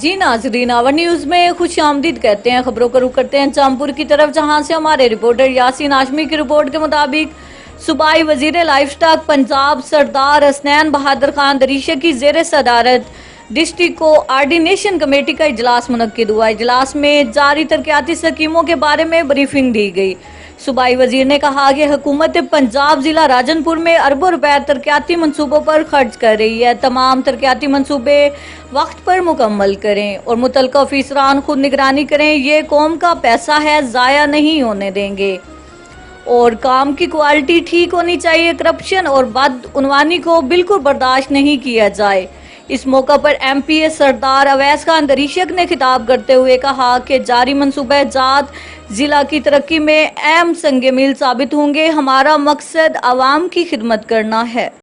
जी नाजरीन, our news में खुश आमदीद कहते हैं। खबरों का रुख करते हैं जमपुर की तरफ, जहां से हमारे रिपोर्टर यासीन हाशमी की रिपोर्ट के मुताबिक सूबाई वजीर लाइफ स्टॉक पंजाब सरदार हसनैन बहादुर खान दरीशा की जेर सदारत डिस्ट्रिक्ट कोऑर्डिनेशन कमेटी का इजलास मुनक्किद हुआ। इजलास में जारी तरक्याती स्कीमों के बारे में ब्रीफिंग दी गई। सूबाई वजीर ने कहा कि हुकूमत पंजाब जिला राजनपुर में अरबों रुपए तरक्याती मंसूबों पर खर्च कर रही है। तमाम तरक्याती मंसूबे वक्त पर मुकम्मल करें और मुतलका अफसरान खुद निगरानी करें। ये कौम का पैसा है, ज़ाया नहीं होने देंगे और काम की क्वालिटी ठीक होनी चाहिए। करप्शन और बदउनवानी को बिल्कुल बर्दाश्त नहीं किया जाए। इस मौका पर MPA सरदार अवैस खान दरीशक ने खिताब करते हुए कहा कि जारी मंसूबा जात जिला की तरक्की में अहम संग मील साबित होंगे। हमारा मकसद आवाम की खिदमत करना है।